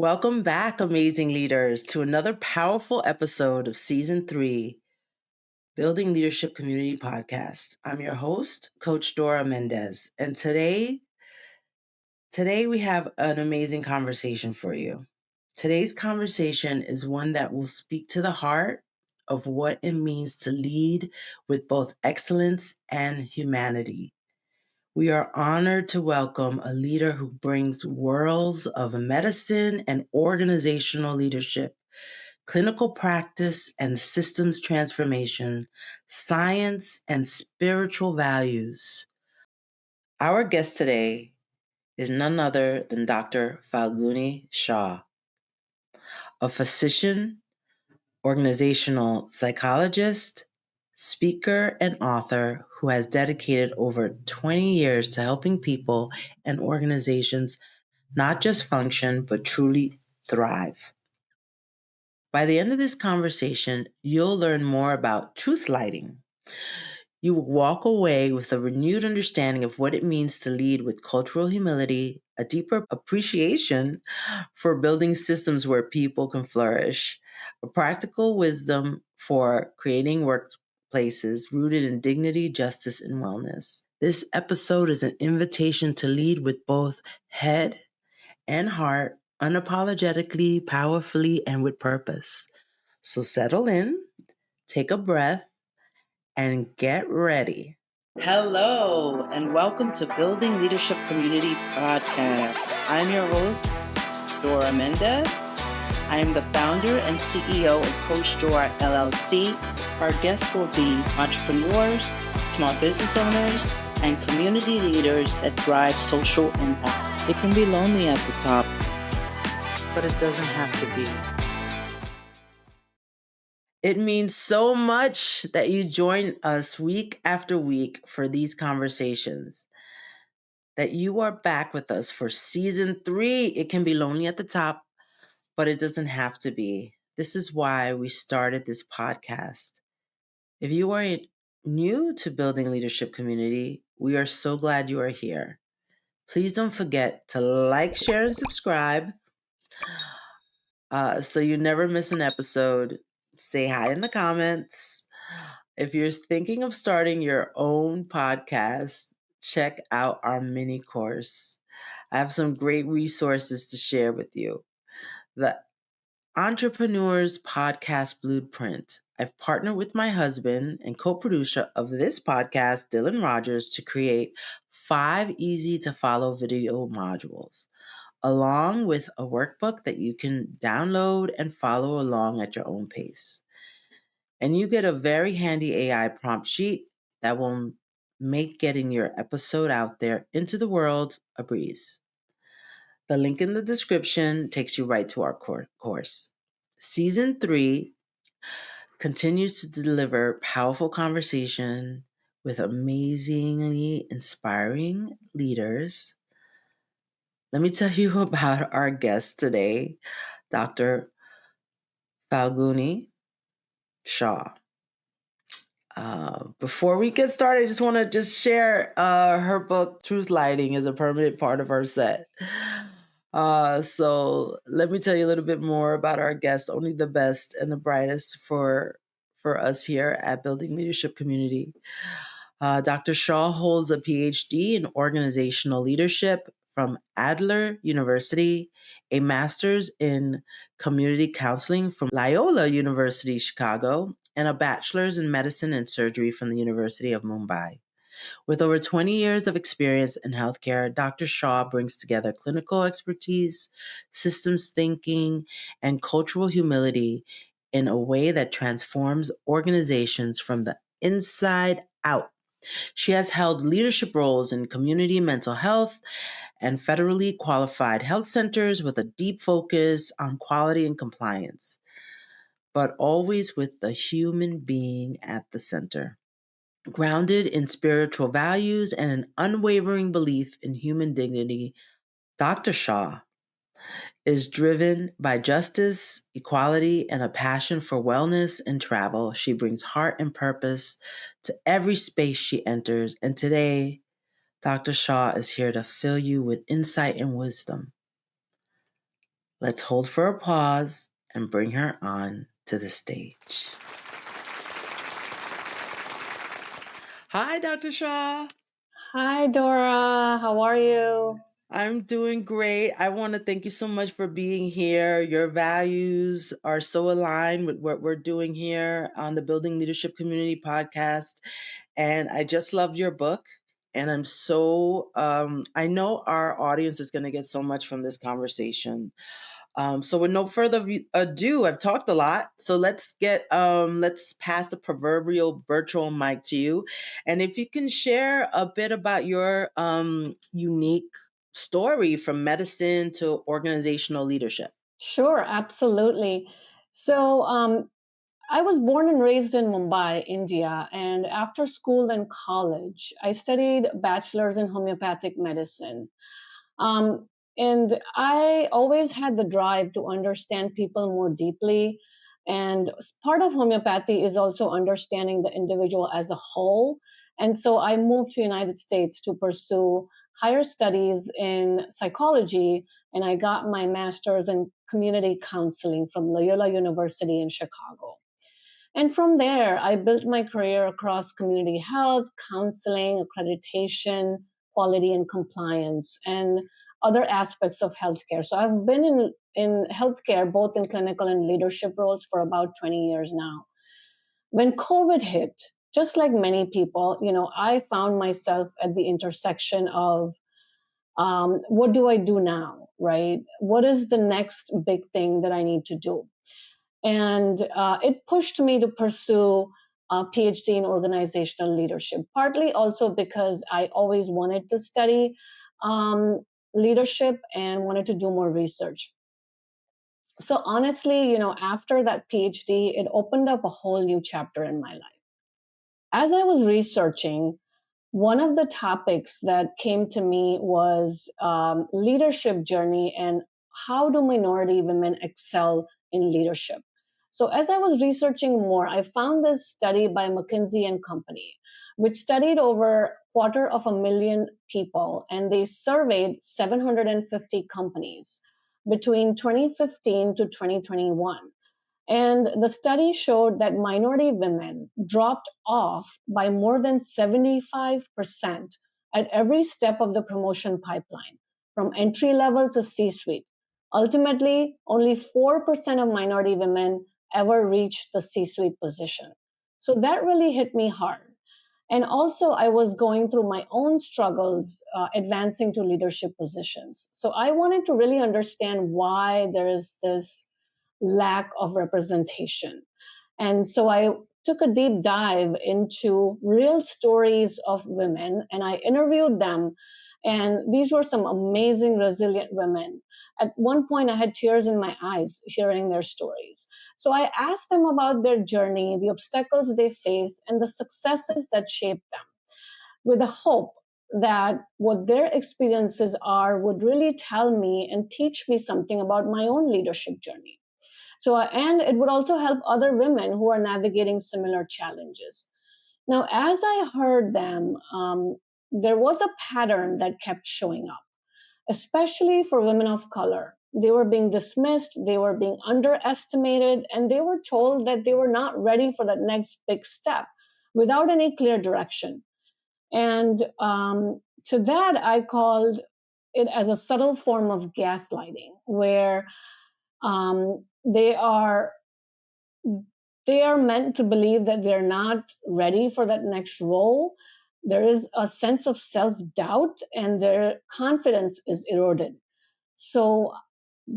Welcome back, amazing leaders, to another powerful episode of Season 3, Building Leadership Community Podcast. I'm your host, Coach Dora Mendez, and today we have an amazing conversation for you. Today's conversation is one that will speak to the heart of what it means to lead with both excellence and humanity. We are honored to welcome a leader who brings worlds of medicine and organizational leadership, clinical practice and systems transformation, science and spiritual values. Our guest today is none other than Dr. Falguni Shah, a physician, organizational psychologist, speaker, and author who has dedicated over 20 years to helping people and organizations not just function, but truly thrive. By the end of this conversation, you'll learn more about truthlighting. You will walk away with a renewed understanding of what it means to lead with cultural humility, a deeper appreciation for building systems where people can flourish, a practical wisdom for creating workplaces rooted in dignity, justice, and wellness. This episode is an invitation to lead with both head and heart, unapologetically, powerfully, and with purpose. So settle in, take a breath, and get ready. Hello, and welcome to Building Leadership Community Podcast. I'm your host, Dora Mendez. I am the founder and CEO of Coach Dora LLC. Our guests will be entrepreneurs, small business owners, and community leaders that drive social impact. It can be lonely at the top, but it doesn't have to be. It means so much that you join us week after week for these conversations, that you are back with us for Season 3. It can be lonely at the top, but it doesn't have to be. This is why we started this podcast. If you are new to Building Leadership Community, we are so glad you are here. Please don't forget to like, share, and subscribe so you never miss an episode. Say hi in the comments. If you're thinking of starting your own podcast, check out our mini course. I have some great resources to share with you. The Entrepreneur's Podcast Blueprint. I've partnered with my husband and co-producer of this podcast, Dylan Rogers, to create 5 easy-to-follow video modules, along with a workbook that you can download and follow along at your own pace. And you get a very handy AI prompt sheet that will make getting your episode out there into the world a breeze. The link in the description takes you right to our course. Season 3 continues to deliver powerful conversation with amazingly inspiring leaders. Let me tell you about our guest today, Dr. Falguni Shah. Before we get started, I just want to share her book, Truthlighting, is a permanent part of our set. So let me tell you a little bit more about our guest, only the best and the brightest for us here at Building Leadership Community. Dr. Shaw holds a PhD in organizational leadership from Adler University, a master's in community counseling from Loyola University, Chicago, and a bachelor's in medicine and surgery from the University of Mumbai. With over 20 years of experience in healthcare, Dr. Shaw brings together clinical expertise, systems thinking, and cultural humility in a way that transforms organizations from the inside out. She has held leadership roles in community mental health and federally qualified health centers with a deep focus on quality and compliance, but always with the human being at the center. Grounded in spiritual values and an unwavering belief in human dignity, Dr. Shaw is driven by justice, equality, and a passion for wellness and travel. She brings heart and purpose to every space she enters. And today, Dr. Shaw is here to fill you with insight and wisdom. Let's hold for a pause and bring her on to the stage. Hi, Dr. Shah. Hi, Dora. How are you? I'm doing great. I want to thank you so much for being here. Your values are so aligned with what we're doing here on the Building Leadership Community podcast. And I just loved your book. And I'm so, I know our audience is going to get so much from this conversation. So with no further ado, I've talked a lot. So let's pass the proverbial virtual mic to you. And if you can share a bit about your unique story from medicine to organizational leadership. Sure, absolutely. So, I was born and raised in Mumbai, India, and after school and college, I studied bachelor's in homeopathic medicine. Um, and I always had the drive to understand people more deeply. And part of homeopathy is also understanding the individual as a whole. And so I moved to United States to pursue higher studies in psychology, and I got my master's in community counseling from Loyola University in Chicago. And from there, I built my career across community health, counseling, accreditation, quality and compliance, and other aspects of healthcare. So I've been in healthcare, both in clinical and leadership roles, for about 20 years now. When COVID hit, just like many people, I found myself at the intersection of what do I do now, right? What is the next big thing that I need to do? And it pushed me to pursue a PhD in organizational leadership, partly also because I always wanted to study leadership and wanted to do more research. So honestly, after that PhD, it opened up a whole new chapter in my life. As I was researching, one of the topics that came to me was leadership journey and how do minority women excel in leadership. So as I was researching more, I found this study by McKinsey and Company, which studied over 250,000 people, and they surveyed 750 companies between 2015 to 2021. And the study showed that minority women dropped off by more than 75% at every step of the promotion pipeline, from entry level to C suite. Ultimately, only 4% of minority women ever reached the C suite position. So that really hit me hard. And also, I was going through my own struggles advancing to leadership positions. So I wanted to really understand why there is this lack of representation. And so I took a deep dive into real stories of women and I interviewed them. And these were some amazing, resilient women. At one point, I had tears in my eyes hearing their stories. So I asked them about their journey, the obstacles they faced, and the successes that shaped them, with the hope that what their experiences are would really tell me and teach me something about my own leadership journey. So, and it would also help other women who are navigating similar challenges. Now, as I heard them, there was a pattern that kept showing up, especially for women of color. They were being dismissed, they were being underestimated, and they were told that they were not ready for that next big step without any clear direction. And to that, I called it as a subtle form of gaslighting, where they are meant to believe that they're not ready for that next role. There is a sense of self-doubt and their confidence is eroded. So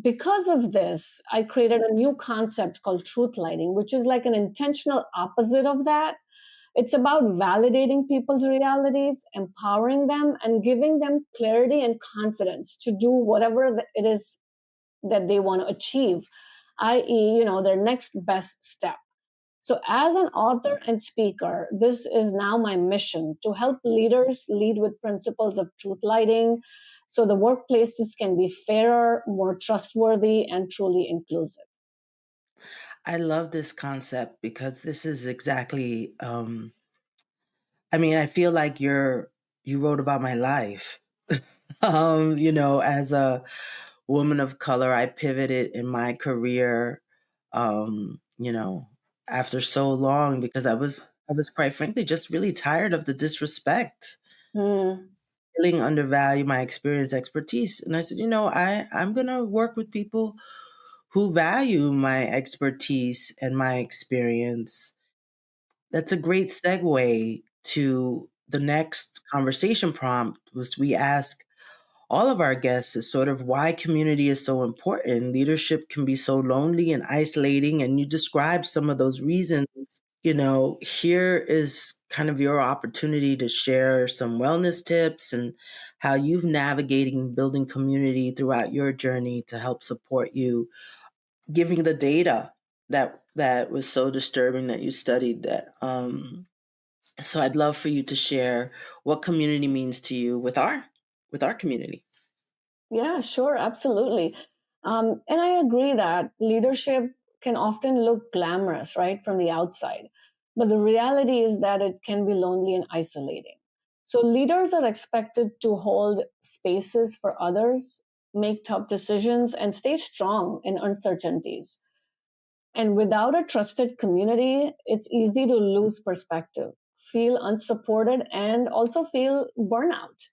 because of this, I created a new concept called truthlighting, which is like an intentional opposite of that. It's about validating people's realities, empowering them, and giving them clarity and confidence to do whatever it is that they want to achieve, i.e., their next best step. So, as an author and speaker, this is now my mission to help leaders lead with principles of truth lighting so the workplaces can be fairer, more trustworthy, and truly inclusive. I love this concept because this is exactly, I feel like you wrote about my life. As a woman of color, I pivoted in my career, you know, after so long because I was quite frankly just really tired of the disrespect, Mm. feeling undervalued, my experience, expertise. And I said, I'm going to work with people who value my expertise and my experience. That's a great segue to the next conversation prompt, was we ask all of our guests is sort of why community is so important. Leadership can be so lonely and isolating, and you describe some of those reasons. Here is kind of your opportunity to share some wellness tips and how you've navigating building community throughout your journey to help support you, giving the data that was so disturbing that you studied that. So I'd love for you to share what community means to you with our community. Yeah, sure, absolutely. And I agree that leadership can often look glamorous, right, from the outside. But the reality is that it can be lonely and isolating. So leaders are expected to hold spaces for others, make tough decisions, and stay strong in uncertainties. And without a trusted community, it's easy to lose perspective, feel unsupported, and also feel burnout.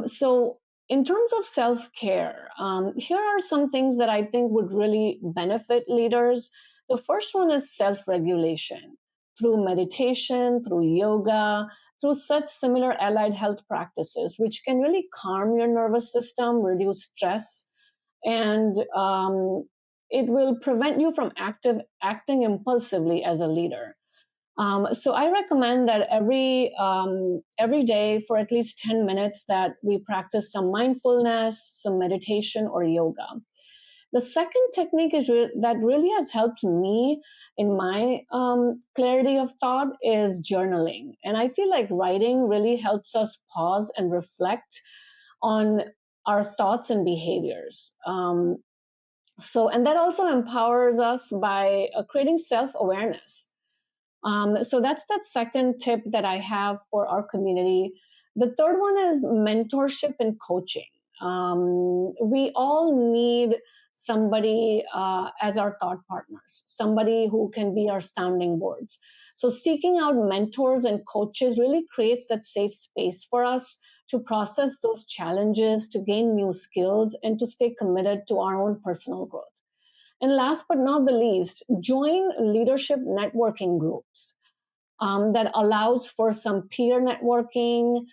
So, in terms of self care, here are some things that I think would really benefit leaders. The first one is self regulation through meditation, through yoga, through such similar allied health practices, which can really calm your nervous system, reduce stress, and it will prevent you from acting impulsively as a leader. So I recommend that every day for at least 10 minutes that we practice some mindfulness, some meditation, or yoga. The second technique that really has helped me in my clarity of thought is journaling, and I feel like writing really helps us pause and reflect on our thoughts and behaviors. And that also empowers us by creating self awareness. So that's that second tip that I have for our community. The third one is mentorship and coaching. We all need somebody as our thought partners, somebody who can be our sounding boards. So seeking out mentors and coaches really creates that safe space for us to process those challenges, to gain new skills, and to stay committed to our own personal growth. And last but not the least, join leadership networking groups that allows for some peer networking,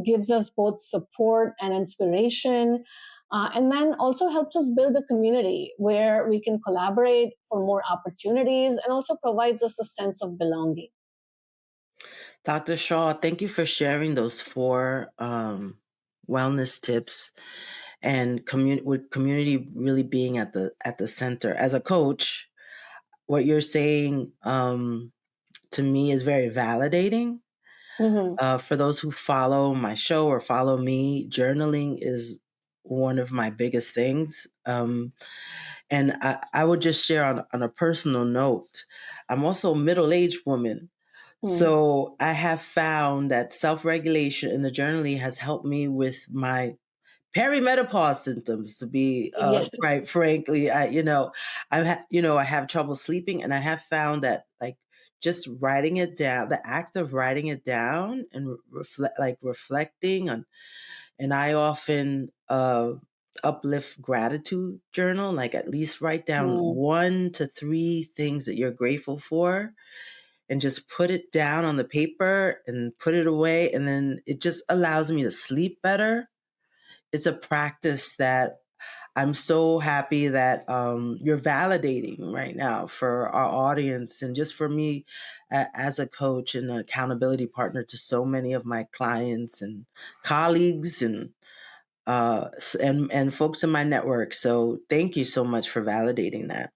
gives us both support and inspiration, and then also helps us build a community where we can collaborate for more opportunities and also provides us a sense of belonging. Dr. Shaw, thank you for sharing those four wellness tips and with community really being at the center. As a coach, what you're saying to me is very validating. Mm-hmm. For those who follow my show or follow me, journaling is one of my biggest things. And I would just share on a personal note, I'm also a middle aged woman. Mm. So I have found that self regulation in the journaling has helped me with my perimenopause symptoms. To be quite Yes. frankly, I have trouble sleeping, and I have found that like just writing it down, the act of writing it down and reflecting on, and I often uplift gratitude journal, like at least write down Mm. 1 to 3 things that you're grateful for and just put it down on the paper and put it away. And then it just allows me to sleep better. It's a practice that I'm so happy that you're validating right now for our audience and just for me as a coach and an accountability partner to so many of my clients and colleagues and folks in my network. So thank you so much for validating that.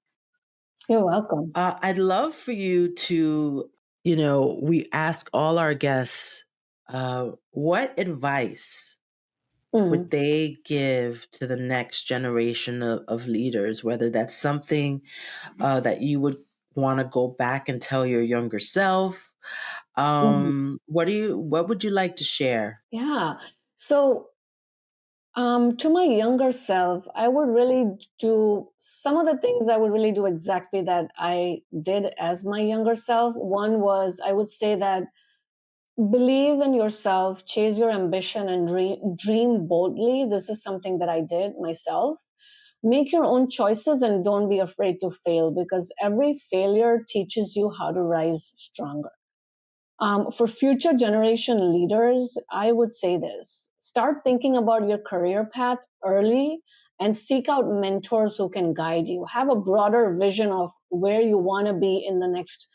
You're welcome. I'd love for you to, we ask all our guests, what advice would Mm. they give to the next generation of leaders, whether that's something that you would want to go back and tell your younger self? Mhm. What would you like to share? Yeah. So To my younger self, I would really do some of the things I would really do exactly that I did as my younger self. One was, I would say that believe in yourself, chase your ambition, and dream boldly. This is something that I did myself. Make your own choices and don't be afraid to fail, because every failure teaches you how to rise stronger. For future generation leaders, I would say this: start thinking about your career path early and seek out mentors who can guide you. Have a broader vision of where you want to be in the next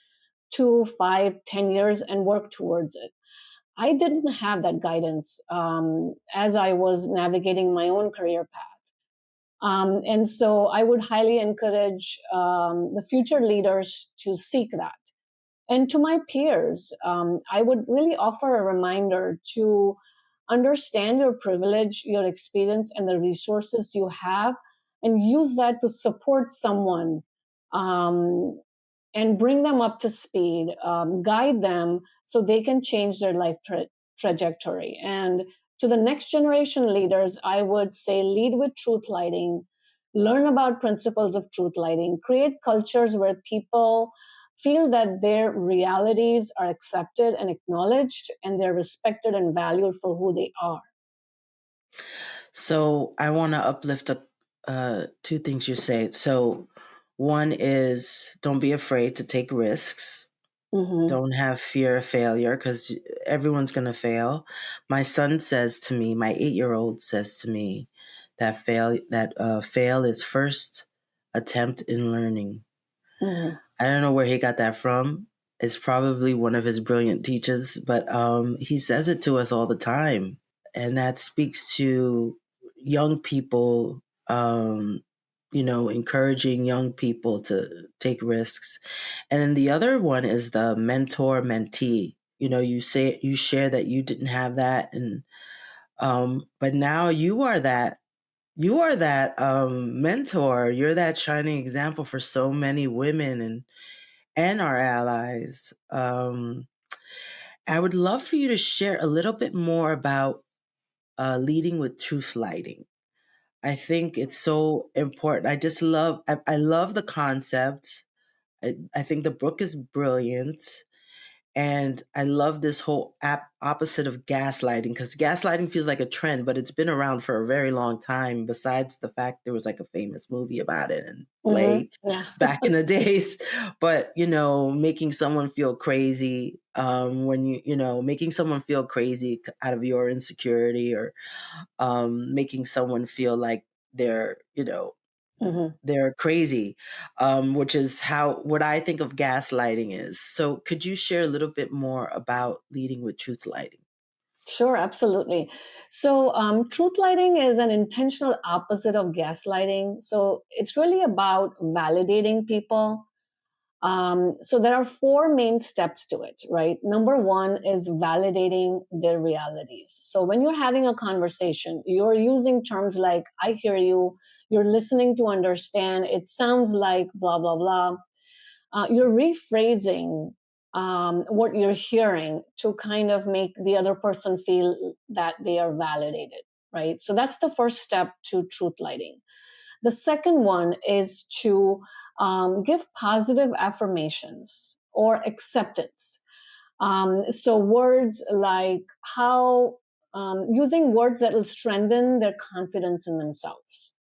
2, 5, 10 years and work towards it. I didn't have that guidance as I was navigating my own career path. And so I would highly encourage the future leaders to seek that. And to my peers, I would really offer a reminder to understand your privilege, your experience, and the resources you have, and use that to support someone um, and bring them up to speed, guide them so they can change their life trajectory. And to the next generation leaders, I would say lead with truth lighting, learn about principles of truth lighting, create cultures where people feel that their realities are accepted and acknowledged, and they're respected and valued for who they are. So I want to uplift two things you say. So one is don't be afraid to take risks. Mm-hmm. Don't have fear of failure because everyone's going to fail. My son says to me, my 8-year-old says to me that fail is first attempt in learning. Mm-hmm. I don't know where he got that from. It's probably one of his brilliant teachers, but he says it to us all the time. And that speaks to young people, encouraging young people to take risks. And then the other one is the mentor mentee. You share that you didn't have that, and but now you are that mentor. You're that shining example for so many women and our allies. I would love for you to share a little bit more about leading with truth lighting. I think it's so important. I love the concept. I think the book is brilliant. And I love this whole opposite of gaslighting, because gaslighting feels like a trend, but it's been around for a very long time. Besides the fact there was like a famous movie about it and play Mm-hmm. Yeah. back in the days. But making someone feel crazy when making someone feel crazy out of your insecurity, or making someone feel like they're Mm-hmm. they're crazy, which is what I think of gaslighting is. So, could you share a little bit more about leading with truth lighting? Sure, absolutely. So, truth lighting is an intentional opposite of gaslighting. So, it's really about validating people. So, there are four main steps to it, right? Number one is validating their realities. So, when you're having a conversation, you're using terms like, I hear you, you're listening to understand, it sounds like blah, blah, blah. You're rephrasing what you're hearing to kind of make the other person feel that they are validated, right? So that's the first step to truth lighting. The second one is to give positive affirmations or acceptance. So words like using words that will strengthen their confidence in themselves.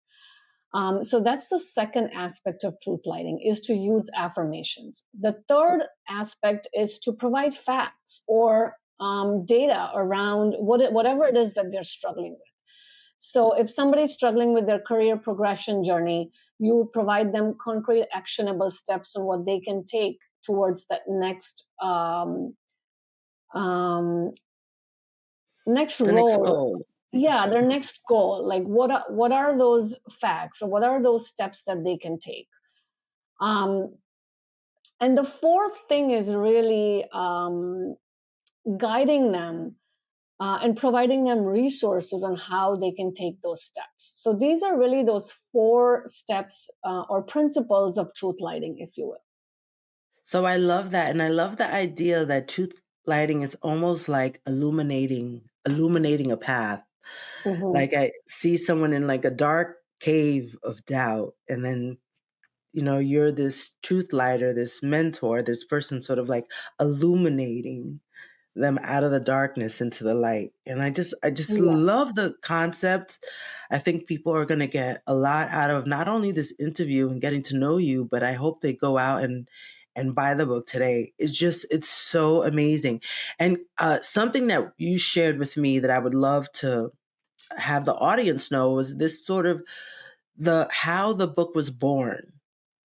So that's the second aspect of truth lighting, is to use affirmations. The third aspect is to provide facts or data around whatever it is that they're struggling with. So if somebody's struggling with their career progression journey, you provide them concrete, actionable steps on what they can take towards that um, next The next role. goal. Yeah, their next goal. Like what are those facts, or what are those steps that they can take? Um, and the fourth thing is really guiding them and providing them resources on how they can take those steps. So these are really those four steps or principles of truth lighting, if you will. So I love that, and I love the idea that truth lighting is almost like illuminating a path. Mhm. Like I see someone in like a dark cave of doubt, and then you're this truth lighter, this mentor, this person sort of like illuminating them out of the darkness into the light. And I just Yes. love the concept. I think people are going to get a lot out of not only this interview and getting to know you, but I hope they go out and buy the book today. It's so amazing. And something that you shared with me that I would love to have the audience know was this sort of the how the book was born.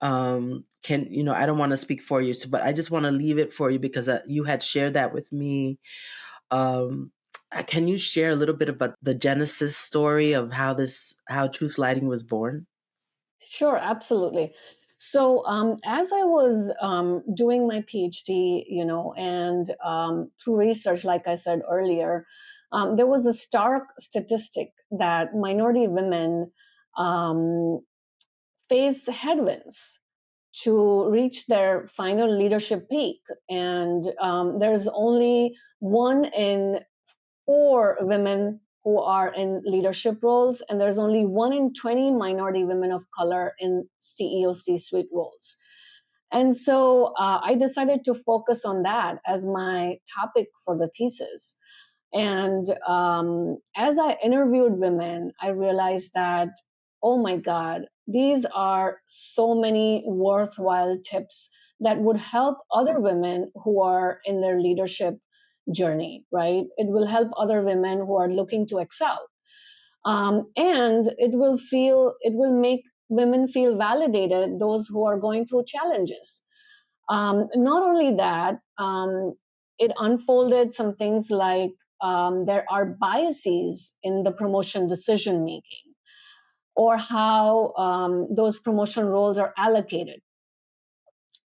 Can I don't want to speak for you, but I just want to leave it for you because you had shared that with me. um, can you share a little bit about the genesis story of how Truth Lighting was born? Sure, absolutely. So, as I was doing my PhD, and through research, like I said earlier, there was a stark statistic that minority women um, face headwinds to reach their final leadership peak. And there's only 1 in 4 women who are in leadership roles, and there's only 1 in 20 minority women of color in CEO C suite roles. And so I decided to focus on that as my topic for the thesis. And as I interviewed women, I realized that, oh my God, these are so many worthwhile tips that would help other women who are in their leadership journey, right? It will help other women who are looking to excel. And it will make women feel validated, those who are going through challenges. Not only that, it unfolded some things like there are biases in the promotion decision making, or how those promotion roles are allocated.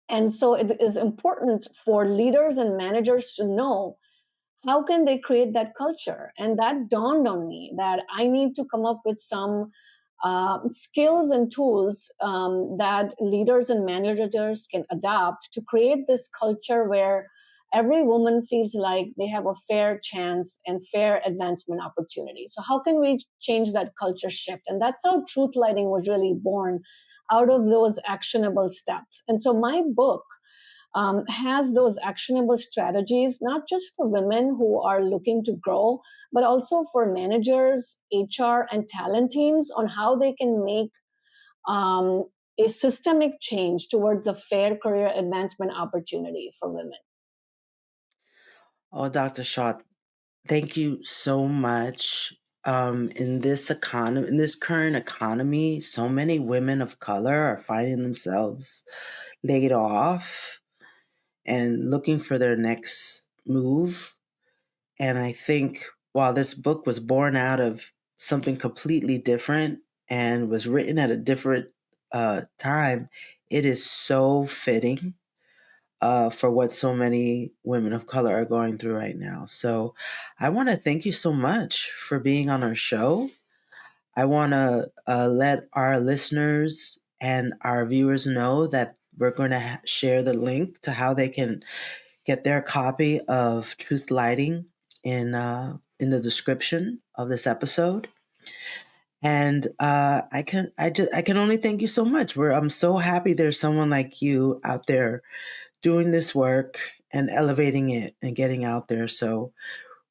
And so it is important for leaders and managers to know how can they create that culture. And that dawned on me that I need to come up with some skills and tools that leaders and managers can adopt to create this culture where every woman feels like they have a fair chance and fair advancement opportunity. So how can we change that culture shift? And that's how Truth Lighting was really born, out of those actionable steps. And so my book has those actionable strategies, not just for women who are looking to grow, but also for managers, HR, and talent teams on how they can make um, a systemic change towards a fair career advancement opportunity for women. Oh, Dr. Shaw, thank you so much. In this economy, in this current economy, so many women of color are finding themselves laid off and looking for their next move. And I think while this book was born out of something completely different and was written at a different time, it is so fitting for what so many women of color are going through right now. So I want to thank you so much for being on our show. I want to let our listeners and our viewers know that we're going to share the link to how they can get their copy of Truth Lighting in the description of this episode. And I can only thank you so much. I'm so happy there's someone like you out there doing this work and elevating it and getting out there. So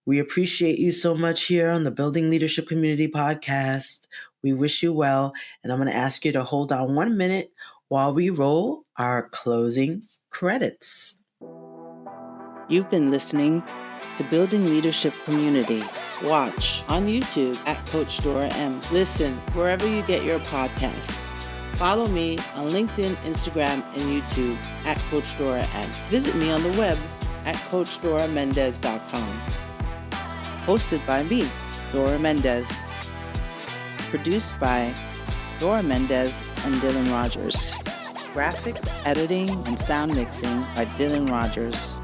we appreciate you so much here on the Building Leadership Community podcast. We wish you well. And I'm going to ask you to hold on 1 minute while we roll our closing credits. You've been listening to Building Leadership Community. Watch on YouTube at Coach Dora M. Listen wherever you get your podcasts. Follow me on LinkedIn, Instagram, and YouTube at Coach Dora M. Visit me on the web at CoachDoraMendez.com. Hosted by me, Dora Mendez. Produced by Dora Mendez and Dylan Rogers. Graphics, editing, and sound mixing by Dylan Rogers.